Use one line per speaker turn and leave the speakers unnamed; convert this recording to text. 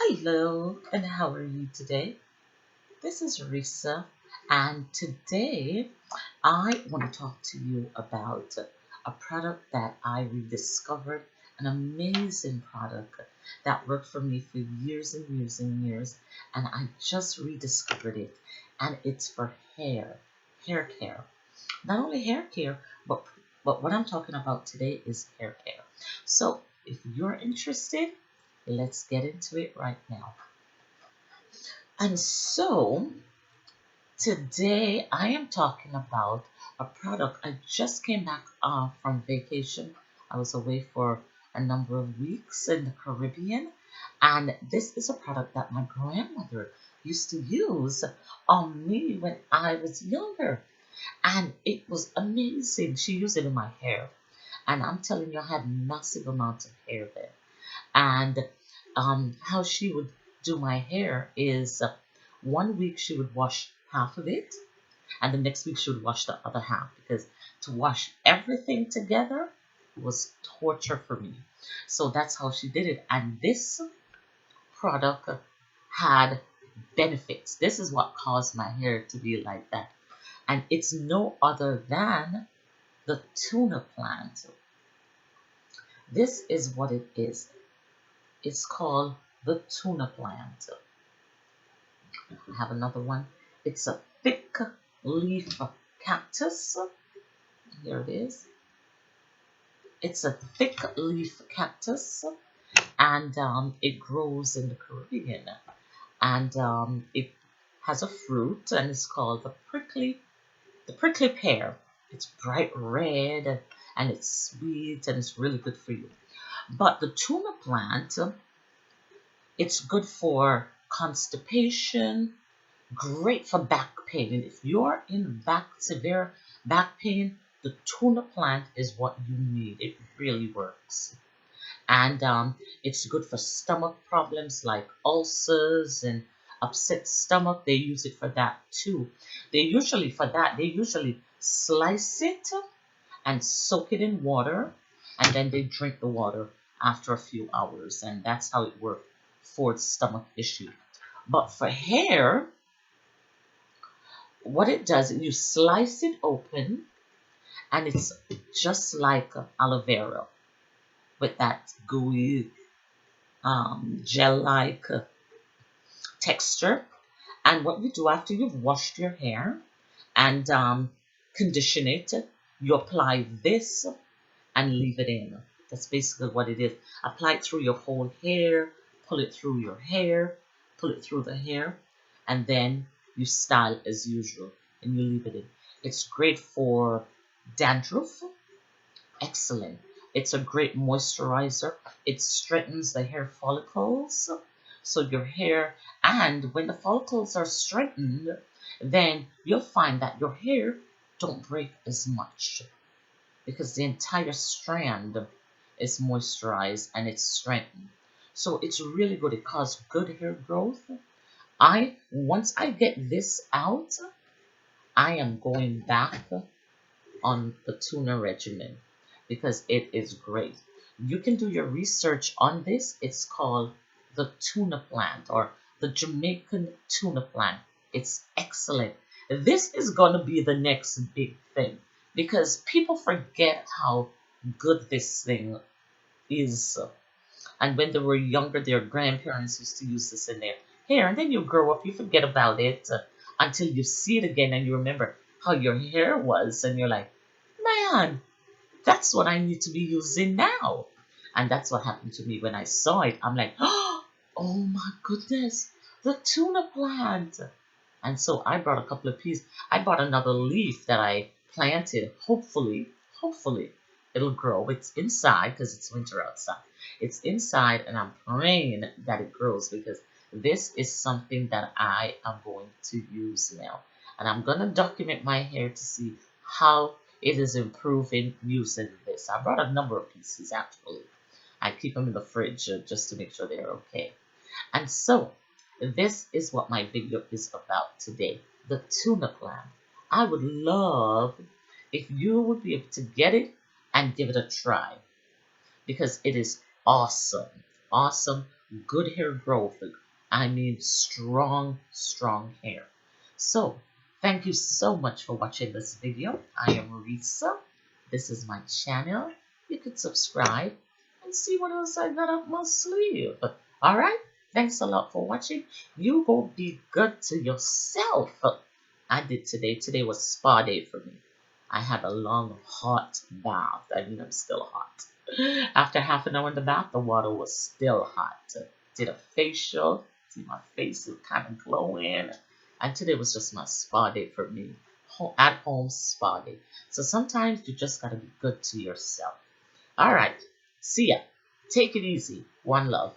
Hello, and how are you today? This is Risa, and today I want to talk to you about a product that I rediscovered, an amazing product that worked for me for years and years and years, and I just rediscovered it, and it's for hair care. Not only hair care, but what I'm talking about today is hair care. So, if you're interested, let's get into it right now. And so today I am talking about a product. I just came back from vacation. I was away for a number of weeks in the Caribbean, and this is a product that my grandmother used to use on me when I was younger, and it was amazing. She used it in my hair, and I'm telling you, I had massive amounts of hair then. And how she would do my hair is one week she would wash half of it, and the next week she would wash the other half because to wash everything together was torture for me. So that's how she did it. And this product had benefits. This is what caused my hair to be like that. And it's no other than the tuna plant. This is what it is. It's called the tuna plant. I have another one. It's a thick leaf cactus. Here it is. It's a thick leaf cactus, and it grows in the Caribbean. And it has a fruit, and it's called the prickly pear. It's bright red, and it's sweet, and it's really good for you. But the tuna plant, it's good for constipation, great for back pain. And if you're in severe back pain, the tuna plant is what you need. It really works. And it's good for stomach problems like ulcers and upset stomach. They use it for that too. They usually slice it and soak it in water, and then they drink the water after a few hours, and that's how it works for the stomach issue. But for hair, what it does, you slice it open, and it's just like aloe vera with that gooey gel-like texture. And what you do after you've washed your hair and condition it, you apply this and leave it in. That's basically what it is. Apply it through your whole hair, pull it through your hair, pull it through the hair, and then you style as usual and you leave it in. It's great for dandruff. Excellent. It's a great moisturizer. It strengthens the hair follicles. So your hair, and when the follicles are straightened, then you'll find that your hair don't break as much because the entire strand is moisturized and it's strengthened. So it's really good. It causes good hair growth. Once I get this out, I am going back on the tuna regimen because it is great. You can do your research on this. It's called the tuna plant or the Jamaican tuna plant. It's excellent. This is going to be the next big thing because people forget how good this thing is. And when they were younger, their grandparents used to use this in their hair. And then you grow up, you forget about it until you see it again and you remember how your hair was. And you're like, man, that's what I need to be using now. And that's what happened to me when I saw it. I'm like, oh my goodness, the tuna plant. And so I brought a couple of pieces. I bought another leaf that I planted. Hopefully, it'll grow. It's inside because it's winter outside. It's inside, and I'm praying that it grows because this is something that I am going to use now. And I'm going to document my hair to see how it is improving using this. I brought a number of pieces actually. I keep them in the fridge just to make sure they're okay. And so, this is what my video is about today, the tuna plant. I would love if you would be able to get it and give it a try because it is awesome. Awesome. good hair growth. I mean, strong, strong hair. So, thank you so much for watching this video. I am Risa. This is my channel. You could subscribe and see what else I got up my sleeve. Alright? Thanks a lot for watching. You go be good to yourself. I did today. Today was spa day for me. I had a long hot bath. I mean, I'm still hot. After half an hour in the bath, the water was still hot. Did a facial. See, my face is kind of glowing. And today was just my spa day for me. At home spa day. So sometimes you just gotta be good to yourself. All right. See ya. Take it easy. One love.